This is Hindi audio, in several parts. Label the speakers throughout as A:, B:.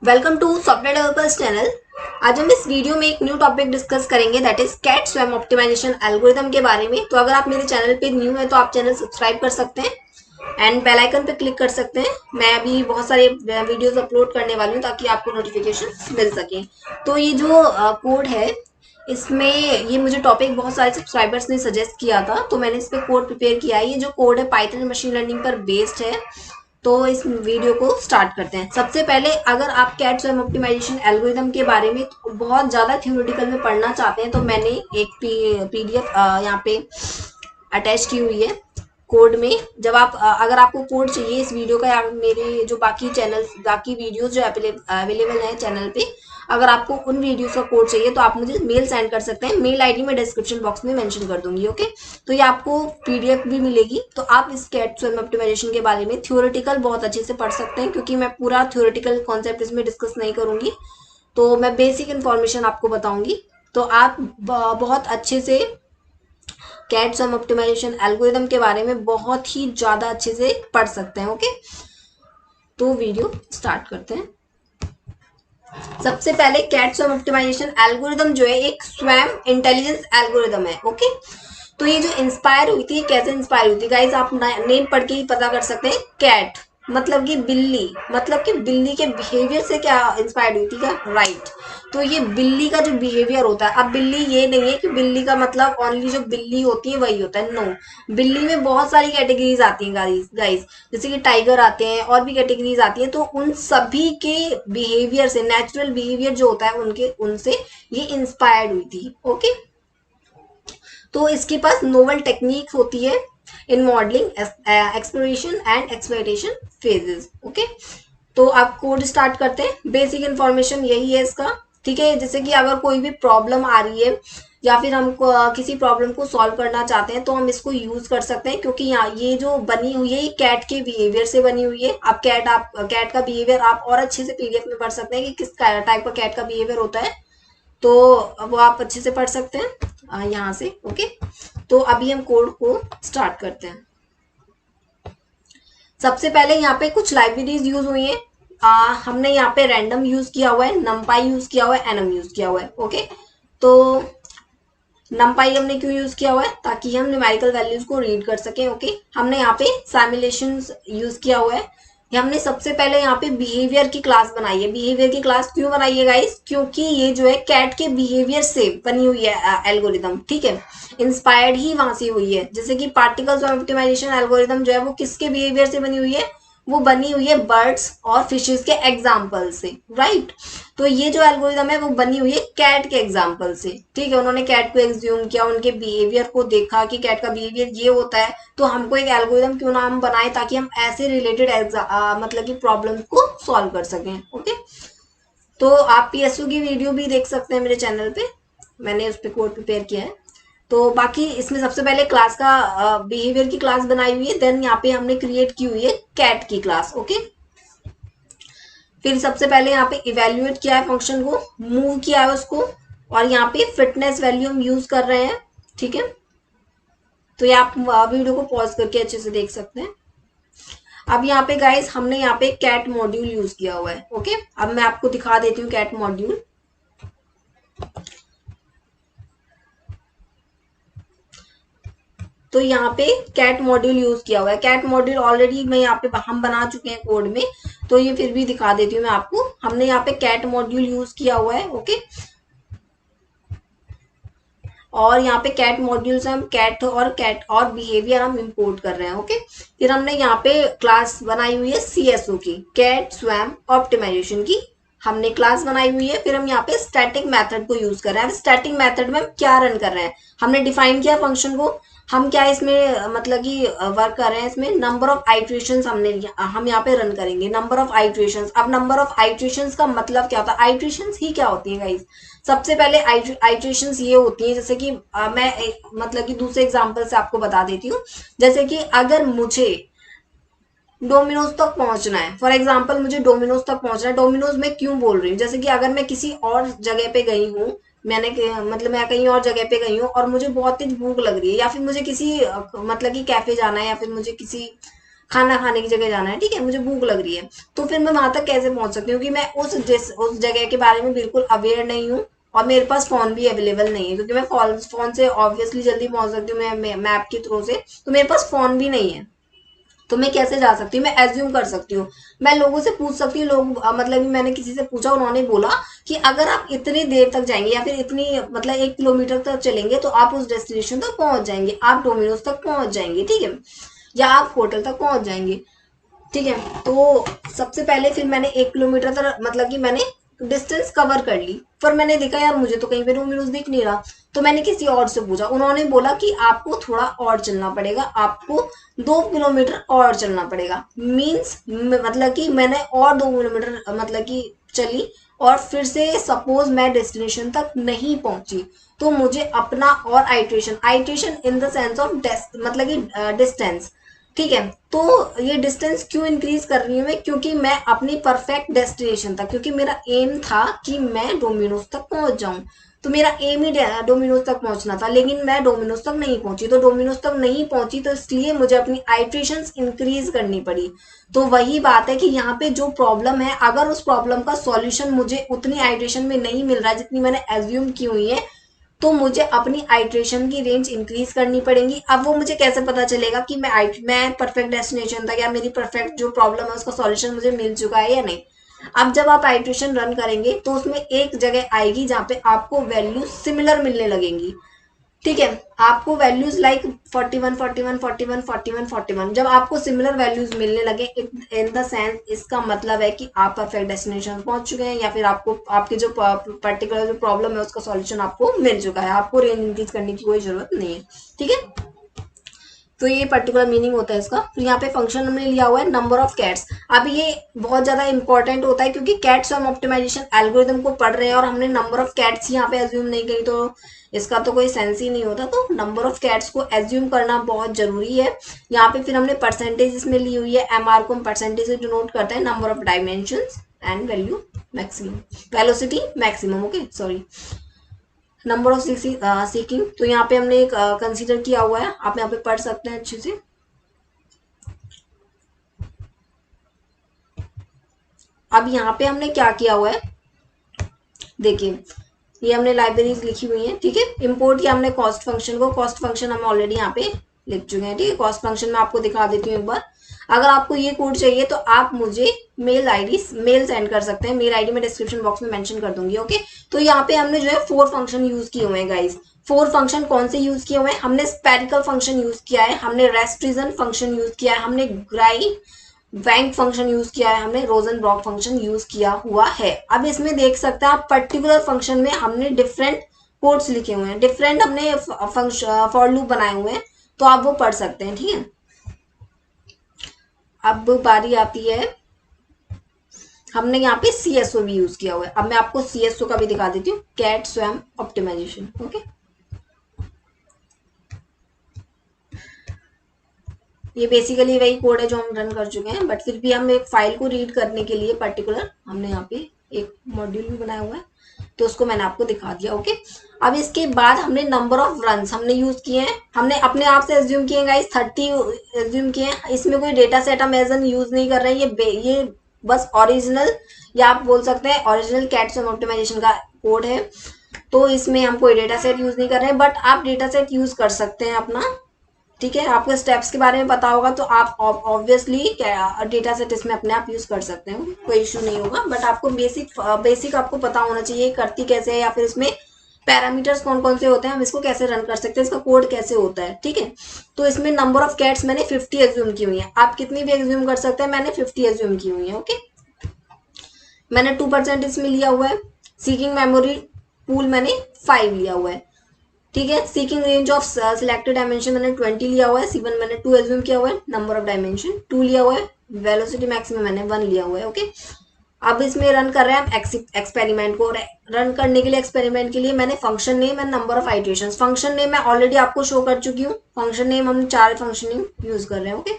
A: Welcome to software developers channel. आज हम इस वीडियो में एक न्यू टॉपिक डिस्कस करेंगे that is cat swarm optimisation algorithm के बारे में। तो अगर आप मेरे चैनल पे न्यू है तो आप चैनल सब्सक्राइब कर सकते हैं एंड बेल आइकन पे क्लिक कर सकते हैं। मैं अभी बहुत सारे वीडियोस अपलोड करने वाली हूँ ताकि आपको नोटिफिकेशन मिल सके। तो ये जो कोड है इसमें ये मुझे टॉपिक बहुत सारे सब्सक्राइबर्स ने सजेस्ट किया था, तो मैंने इस पे कोड प्रिपेयर किया है। ये जो कोड है पाइथन मशीन लर्निंग पर बेस्ड है। तो इस वीडियो को स्टार्ट करते हैं। सबसे पहले अगर आप कैट स्वैम ऑप्टिमाइजेशन एल्गोरिदम के बारे में बहुत ज़्यादा थ्योरेटिकल में पढ़ना चाहते हैं तो मैंने एक पीडीएफ यहाँ पे अटैच की हुई है कोड में। जब आप अगर आपको कोड चाहिए इस वीडियो का या मेरे जो बाकी वीडियोस जो अवेलेबल है चैनल पे, अगर आपको उन वीडियोस का कोड चाहिए तो आप मुझे मेल सेंड कर सकते हैं। मेल आईडी मैं डिस्क्रिप्शन बॉक्स में मेंशन कर दूंगी। ओके, तो ये आपको पीडीएफ भी मिलेगी। तो आप इस कैट स्वैम ऑप्टिमाइजेशन के बारे में थ्योरेटिकल बहुत अच्छे से पढ़ सकते हैं, क्योंकि मैं पूरा थ्योरेटिकल कॉन्सेप्ट इसमें डिस्कस नहीं करूंगी। तो मैं बेसिक इन्फॉर्मेशन आपको बताऊंगी, तो आप बहुत अच्छे से कैट सम ऑप्टिमाइजेशन एल्गोरिदम के बारे में बहुत ही ज़्यादा अच्छे से पढ़ सकते हैं। ओके, तो वीडियो स्टार्ट करते हैं। सबसे पहले कैट सम ऑप्टिमाइजेशन एल्गोरिदम जो है एक स्वयं इंटेलिजेंस एल्गोरिदम है। ओके, तो ये जो इंस्पायर हुई थी, कैसे इंस्पायर हुई थी गाइज, आप नेम पढ़ के ही पता कर सकते हैं। कैट मतलब कि बिल्ली, मतलब कि बिल्ली के बिहेवियर से क्या इंस्पायर्ड हुई थी क्या, राइट। तो ये बिल्ली का जो बिहेवियर होता है, अब बिल्ली ये नहीं है कि बिल्ली का मतलब ओनली जो बिल्ली होती है वही होता है, नो। बिल्ली में बहुत सारी कैटेगरीज आती हैं गाइज, जैसे कि टाइगर आते हैं और भी कैटेगरीज आती है। तो उन सभी के बिहेवियर से, नेचुरल बिहेवियर जो होता है उनके उनसे ये इंस्पायर्ड हुई थी। ओके, तो इसके पास नोवल टेक्निक होती है इन modelling, exploration and exploitation phases. Okay, तो आप कोड स्टार्ट करते हैं। बेसिक इन्फॉर्मेशन यही है इसका, ठीक है। जैसे कि अगर कोई भी प्रॉब्लम आ रही है या फिर हम किसी प्रॉब्लम को सॉल्व करना चाहते हैं तो हम इसको यूज कर सकते हैं, क्योंकि यहाँ ये जो बनी हुई है ये कैट के बिहेवियर से बनी हुई है। आप कैट का बिहेवियर आप और अच्छे से पीडीएफ में पढ़ सकते हैं कि किस टाइप का कैट का बिहेवियर होता है। तो वो आप अच्छे से पढ़ सकते हैं यहाँ से। ओके, तो अभी हम कोड को स्टार्ट करते हैं। सबसे पहले यहाँ पे कुछ लाइब्रेरीज यूज हुई हैं। हमने यहाँ पे रैंडम यूज किया हुआ है, नमपाई यूज किया हुआ है, एनम यूज किया हुआ है। ओके, तो नमपाई हमने क्यों यूज किया हुआ है, ताकि हम न्यूमेरिकल वैल्यूज को रीड कर सकें। ओके, हमने यहाँ पे सिमुलेशन यूज किया हुआ है। हमने सबसे पहले यहाँ पे बिहेवियर की क्लास बनाई है। बिहेवियर की क्लास क्यों बनाई है गाइस, क्योंकि ये जो है कैट के बिहेवियर से बनी हुई है एल्गोरिदम, ठीक है। इंस्पायर्ड ही वहां से हुई है। जैसे कि पार्टिकल्स ऑप्टिमाइजेशन एल्गोरिदम जो है वो किसके बिहेवियर से बनी हुई है, वो बनी हुई है बर्ड्स और फिशेस के एग्जाम्पल से, राइट। तो ये जो एल्गोरिदम है वो बनी हुई है कैट के एग्जाम्पल से, ठीक है। उन्होंने कैट को एग्ज्यूम किया, उनके बिहेवियर को देखा कि कैट का बिहेवियर ये होता है, तो हमको एक एल्गोरिदम क्यों ना हम बनाए ताकि हम ऐसे रिलेटेड मतलब कि प्रॉब्लम को सॉल्व कर सकें। ओके, तो आप पीएसयू की वीडियो भी देख सकते हैं मेरे चैनल पे, मैंने उस पर कोड प्रिपेयर किया है। तो बाकी इसमें सबसे पहले क्लास का बिहेवियर की क्लास बनाई हुई है, देन यहाँ पे हमने क्रिएट की हुई है कैट की क्लास। ओके, फिर सबसे पहले यहाँ पे इवेल्युएट किया है फंक्शन को, मूव किया है उसको, और यहाँ पे फिटनेस वैल्यू हम यूज कर रहे हैं, ठीक है। तो ये आप वीडियो को पॉज करके अच्छे से देख सकते हैं। अब यहाँ पे गाइस हमने यहाँ पे कैट मॉड्यूल यूज किया हुआ है। ओके, अब मैं आपको दिखा देती हूँ कैट मॉड्यूल। तो यहाँ पे कैट मॉड्यूल यूज किया हुआ है। कैट मॉड्यूल ऑलरेडी मैं यहाँ पे हम बना चुके हैं कोड में, तो ये फिर भी दिखा देती हूँ मैं आपको। हमने यहाँ पे कैट मॉड्यूल यूज किया हुआ है। ओके, और यहाँ पे कैट मॉड्यूल से हम कैट और बिहेवियर हम इंपोर्ट कर रहे हैं। ओके, फिर हमने यहाँ पे क्लास बनाई हुई है सीएसओ की, कैट स्वैम ऑप्टिमाइजेशन की हमने क्लास बनाई हुई है। फिर हम यहाँ पे स्टैटिक मेथड को यूज कर रहे हैं। स्टैटिक मेथड में हम क्या रन कर रहे हैं, हमने डिफाइन किया फंक्शन को, हम क्या इसमें मतलब कि वर्क कर रहे हैं। इसमें नंबर ऑफ आइट्रेशंस हम यहाँ पे रन करेंगे, नंबर ऑफ आइट्रेशंस। अब नंबर ऑफ आइट्रेशंस का मतलब क्या होता है, आइट्रेशंस ही क्या होती है गाइस। सबसे पहले आइट्रेशंस ये होती है, जैसे कि मैं मतलब कि दूसरे एग्जांपल से आपको बता देती हूँ। जैसे कि अगर मुझे डोमिनोज तक पहुंचना है, फॉर एग्जाम्पल मुझे डोमिनोज तक पहुंचना है। डोमिनोज में क्यों बोल रही हूँ, जैसे कि अगर मैं किसी और जगह पे गई हूँ, मतलब मैं कहीं और जगह पे गई हूँ और मुझे बहुत तेज भूख लग रही है, या फिर मुझे किसी मतलब कि कैफे जाना है, या फिर मुझे किसी खाना खाने की जगह जाना है, ठीक है, मुझे भूख लग रही है, तो फिर मैं वहां तक कैसे पहुंच सकती हूँ कि मैं उस जगह के बारे में बिल्कुल अवेयर नहीं हूँ और मेरे पास फोन भी अवेलेबल नहीं है, क्योंकि मैं फोन से ऑब्वियसली जल्दी पहुंच सकती हूँ मैं मैप के थ्रू से, तो मेरे पास फोन भी नहीं है, तो मैं कैसे जा सकती हूँ, मैं एज्यूम कर सकती हूँ, मैं लोगों से पूछ सकती हूँ, लोग मतलब मैंने किसी से पूछा, उन्होंने बोला कि अगर आप इतनी देर तक जाएंगे या फिर इतनी मतलब 1 किलोमीटर तक चलेंगे तो आप उस डेस्टिनेशन तक पहुंच जाएंगे, आप डोमिनोज तक पहुंच जाएंगे, ठीक है, या आप होटल तक पहुंच जाएंगे, ठीक है। तो सबसे पहले फिर मैंने 1 किलोमीटर तक मतलब कि मैंने डिस्टेंस कवर कर ली, पर मैंने देखा यार मुझे तो कहीं पे डोमिनोज दिख नहीं रहा, तो मैंने किसी और से पूछा, उन्होंने बोला कि आपको थोड़ा और चलना पड़ेगा, आपको 2 किलोमीटर और चलना पड़ेगा, मीन्स मतलब कि मैंने और 2 किलोमीटर मतलब कि चली, और फिर से सपोज मैं डेस्टिनेशन तक नहीं पहुंची, तो मुझे अपना और iteration iteration in the sense of मतलब कि डिस्टेंस, ठीक है, तो ये डिस्टेंस क्यों इंक्रीज कर रही हूँ मैं, क्योंकि मैं अपनी परफेक्ट डेस्टिनेशन तक, क्योंकि मेरा एम था कि मैं डोमिनोज तक पहुंच जाऊं, तो मेरा एम ही डोमिनोज तक पहुंचना था, लेकिन मैं डोमिनोज तक नहीं पहुंची, तो डोमिनोज तक नहीं पहुंची तो इसलिए मुझे अपनी आइट्रेशन इंक्रीज करनी पड़ी। तो वही बात है कि यहाँ पे जो प्रॉब्लम है, अगर उस प्रॉब्लम का सॉल्यूशन मुझे उतनी आइट्रेशन में नहीं मिल रहा है जितनी मैंने एज्यूम की हुई है, तो मुझे अपनी आइट्रेशन की रेंज इंक्रीज करनी पड़ेगी। अब वो मुझे कैसे पता चलेगा कि मैं परफेक्ट डेस्टिनेशन तक या मेरी परफेक्ट जो प्रॉब्लम है उसका सॉल्यूशन मुझे मिल चुका है या नहीं। अब जब आप आइट्रेशन रन करेंगे तो उसमें एक जगह आएगी जहाँ पे आपको वैल्यू सिमिलर मिलने लगेंगी, ठीक है, आपको वैल्यूज लाइक 41 41 41 41 41 जब आपको सिमिलर वैल्यूज मिलने लगे, इन द सेंस इसका मतलब है कि आप परफेक्ट डेस्टिनेशन पहुंच चुके हैं, या फिर आपको आपके जो पर्टिकुलर जो प्रॉब्लम है उसका सॉल्यूशन आपको मिल चुका है, आपको रेंज इंक्रीज करने की कोई जरूरत नहीं है, ठीक है। तो ये पर्टिकुलर मीनिंग होता है इसका। फिर यहाँ पे फंक्शन हमने लिया हुआ है नंबर ऑफ कैट्स। अब ये बहुत ज्यादा इंपॉर्टेंट होता है क्योंकि कैट स्वयं ऑप्टिमाइजेशन एल्गोरिदम को पढ़ रहे हैं और हमने नंबर ऑफ कैट्स यहाँ पे एज्यूम नहीं करी, तो इसका तो कोई सेंस ही नहीं होता, तो नंबर ऑफ कैट्स को एज्यूम करना बहुत जरूरी है। यहाँ पे फिर हमने परसेंटेज इसमें ली हुई है, एमआर को हम परसेंटेज से डिनोट करते हैं, number of dimension and value maximum, velocity maximum, okay sorry, number of seeking, तो यहाँ पे हमने एक कंसीडर किया हुआ है, आप यहाँ पे पढ़ सकते हैं अच्छे से। अब यहाँ पे हमने क्या किया हुआ है, देखिए ये हमने लाइब्रेरीज लिखी हुई है, ठीक है, इंपोर्ट किया हमने कॉस्ट फंक्शन को, कॉस्ट फंक्शन हम ऑलरेडी यहाँ पे लिख चुके हैं, ठीक है। कॉस्ट फंक्शन में आपको दिखा देती हूँ एक बार, अगर आपको ये कोड चाहिए तो आप मुझे मेल सेंड कर सकते हैं, मेल आईडी में डिस्क्रिप्शन बॉक्स में मेंशन कर दूंगी, ओके। तो यहाँ पे हमने जो है 4 फंक्शन यूज किए हुए हैं गाइस। 4 फंक्शन कौन से यूज किए हुए हैं, हमने स्पेरिकल फंक्शन यूज किया है, हमने रेस्ट रीजन फंक्शन यूज किया है, हमने ग्राई बैंक फंक्शन यूज किया है, हमने रोजन ब्लॉक फंक्शन यूज किया हुआ है। अब इसमें देख सकते हैं आप पर्टिकुलर फंक्शन में हमने डिफरेंट कोड्स लिखे हुए हैं, डिफरेंट हमने फॉर लूप बनाए हुए हैं, तो आप वो पढ़ सकते हैं, ठीक है। अब बारी आती है, हमने यहाँ पे सीएसओ भी यूज किया हुआ है, अब मैं आपको सीएसओ का भी दिखा देती हूँ, कैट स्वयं ऑप्टिमाइजेशन, ओके। ये बेसिकली वही कोड है जो हम रन कर चुके हैं, बट फिर भी हम एक फाइल को रीड करने के लिए पर्टिकुलर हमने यहाँ पे एक मॉड्यूल भी बनाया हुआ है, तो उसको मैंने आपको दिखा दिया, ओके। अब इसके बाद हमने नंबर ऑफ रन्स हमने यूज किए हैं, हमने अपने आप से एज्यूम किए गाइस 30 एज्यूम किए हैं, इसमें कोई डेटा सेट हम एज एन यूज नहीं कर रहे हैं, ये बस ओरिजिनल, या आप बोल सकते हैं ओरिजिनल कैट ऑप्टिमाइजेशन का कोड है, तो इसमें हम कोई डेटा सेट यूज नहीं कर रहे हैं, बट आप डेटा सेट यूज कर सकते हैं अपना, ठीक है। आपको स्टेप्स के बारे में पता होगा तो आप ऑब्वियसली डेटा सेट इसमें अपने आप यूज कर सकते हैं, कोई इशू नहीं होगा, बट आपको बेसिक आपको पता होना चाहिए करती कैसे है, या फिर इसमें पैरामीटर्स कौन कौन से होते हैं, हम इसको कैसे रन कर सकते हैं, इसका कोड कैसे होता है, ठीक है। तो इसमें नंबर ऑफ कैट्स मैंने 50 एज्यूम की हुई है, आप कितनी भी एज्यूम कर सकते हैं, मैंने 50 एज्यूम की हुई है, ओके। मैंने 2% इसमें लिया हुआ है, सीकिंग मेमोरी पूल मैंने 5 लिया हुआ है, ठीक है। Seeking range of selected dimension मैंने 20 लिया हुआ है, C1 मैंने 2 एज्यूम किया हुआ है, नंबर ऑफ डायमेंशन 2 लिया हुआ है, वेलोसिटी मैक्सिमम मैंने 1 लिया हुआ है, ओके। अब इसमें रन कर रहे हैं हम एक्सपेरिमेंट को, रन करने के लिए एक्सपेरिमेंट के लिए मैंने function name and number of iterations, function name मैं ऑलरेडी आपको शो कर चुकी हूँ, फंक्शन नेम हम 4 फंक्शन नेम यूज कर रहे हैं, ओके।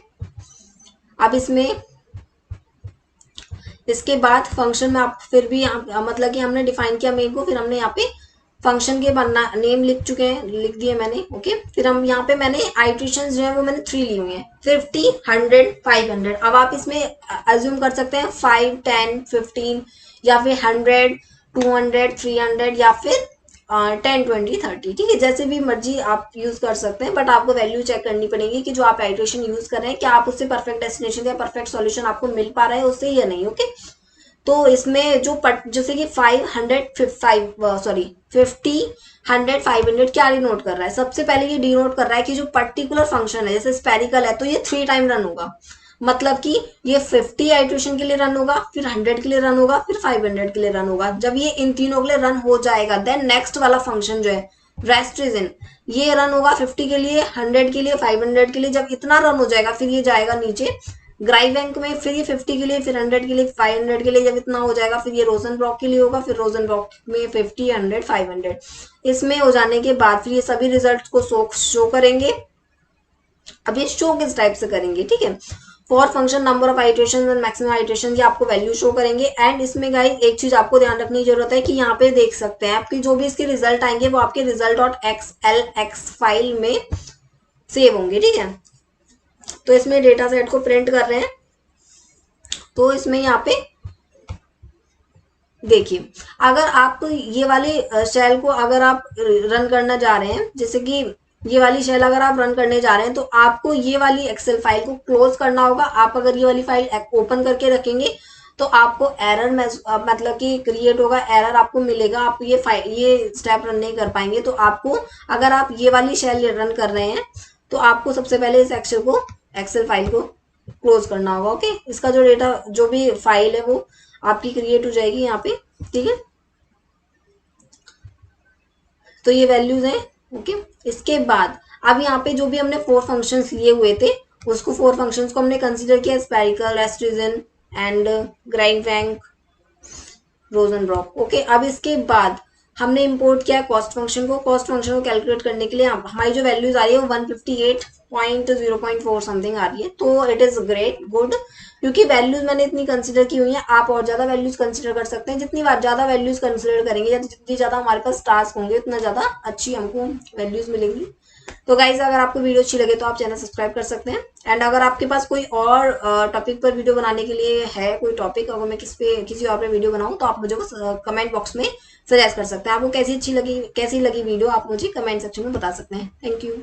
A: अब इसमें इसके बाद फंक्शन में आप फिर भी मतलब कि हमने डिफाइन किया मेन को, फिर हमने यहाँ पे फंक्शन के नेम लिख चुके हैं, लिख दिए मैंने। ओके, फिर हम यहाँ पे मैंने आइट्रेशन जो है वो मैंने 3 ली हुई हैं, 50, 100, 500। अब आप इसमें अज्यूम कर सकते हैं 5, 10, 15 या फिर 100, 200, 300 या फिर 10, 20, 30। ठीक है, जैसे भी मर्जी आप यूज कर सकते हैं, बट आपको वैल्यू चेक करनी पड़ेगी कि जो आप आइट्रेशन यूज कर रहे हैं क्या आप उससे परफेक्ट डेस्टिनेशन या परफेक्ट सॉल्यूशन आपको मिल पा रहा है उससे या नहीं। ओके, तो इसमें जो जैसे कि 50, 100, 500 क्या डिनोट कर रहा है, सबसे पहले ये डिनोट कर रहा है कि जो पर्टिकुलर फंक्शन है, जैसे स्पेरिकल है तो ये 3 टाइम रन होगा, मतलब कि ये 50 आइट्रेशन के लिए रन होगा, फिर 100 के लिए रन होगा, फिर 500 के लिए रन होगा। जब ये इन तीनों के लिए रन हो जाएगा, देन नेक्स्ट वाला फंक्शन जो है रेस्ट इज इन, ये रन होगा 50 के लिए, 100 के लिए, 500 के लिए। जब इतना रन हो जाएगा फिर ये जाएगा नीचे ग्राइव बैंक में, फिर ये 50 के लिए, फिर 100 के लिए, 500 के लिए। जब इतना हो जाएगा फिर ये रोजनब्रॉक के लिए होगा, फिर रोजनब्रॉक में 50, 100, 500। इसमें हो जाने के बाद फिर ये सभी रिजल्ट को शो करेंगे। अब ये शो किस टाइप से करेंगे, ठीक है, for function number of iteration and maximum iteration, ये आपको वैल्यू शो करेंगे। एंड इसमें गाइस एक चीज आपको ध्यान रखने की जरूरत है कि यहाँ पे देख सकते हैं आपकी जो भी इसके रिजल्ट आएंगे वो आपके रिजल्ट डॉट XLX फाइल में सेव होंगे। ठीक है, तो इसमें डेटा सेट को प्रिंट कर रहे हैं, तो इसमें यहाँ पे देखिए, अगर आप ये वाले शेल को अगर आप रन करना जा रहे हैं, जैसे कि ये वाली शेल अगर आप रन करने जा रहे हैं, तो आपको ये वाली एक्सेल फाइल को क्लोज करना होगा। आप अगर ये वाली फाइल ओपन करके रखेंगे तो आपको एरर मतलब कि क्रिएट होगा, एरर आपको मिलेगा, आप ये स्टेप रन नहीं कर पाएंगे। तो आपको अगर आप ये वाली शेल रन कर रहे हैं तो आपको सबसे पहले इस एक्सेल फाइल को क्लोज करना होगा। ओके, इसका जो डेटा जो भी फाइल है वो आपकी क्रिएट हो जाएगी यहाँ पे। ठीक है, तो ये वैल्यूज हैं। ओके, इसके बाद अब यहाँ पे जो भी हमने 4 फंक्शंस लिए हुए थे उसको 4 फंक्शंस को हमने कंसीडर किया, स्पेरिकल, रेस्ट्रिजन एंड ग्राइनवैंक, रोजनब्रॉक। ओके, अब इसके बाद हमने इंपोर्ट किया कॉस्ट फंक्शन को। कॉस्ट फंक्शन को कैलकुलेट करने के लिए हमारी जो वैल्यूज आ रही है वो 158.0.4 समथिंग आ रही है, तो इट इज ग्रेट, गुड, क्योंकि वैल्यूज मैंने इतनी कंसिडर की हुई है। आप और ज्यादा वैल्यूज कंसिडर कर सकते हैं, जितनी बार ज्यादा वैल्यूज कंसिडर करेंगे या जितनी ज्यादा हमारे पास टास्क होंगे उतना ज्यादा अच्छी हमको वैल्यूज मिलेंगी। तो गाइज अगर आपको वीडियो अच्छी लगे तो आप चैनल सब्सक्राइब कर सकते हैं। एंड अगर आपके पास कोई और टॉपिक पर वीडियो बनाने के लिए है, कोई टॉपिक अगर मैं किसी और पे वीडियो बनाऊं तो आप मुझे कमेंट बॉक्स में सजेस्ट कर सकते हैं। आपको कैसी लगी वीडियो आप मुझे कमेंट सेक्शन में बता सकते हैं। Thank you.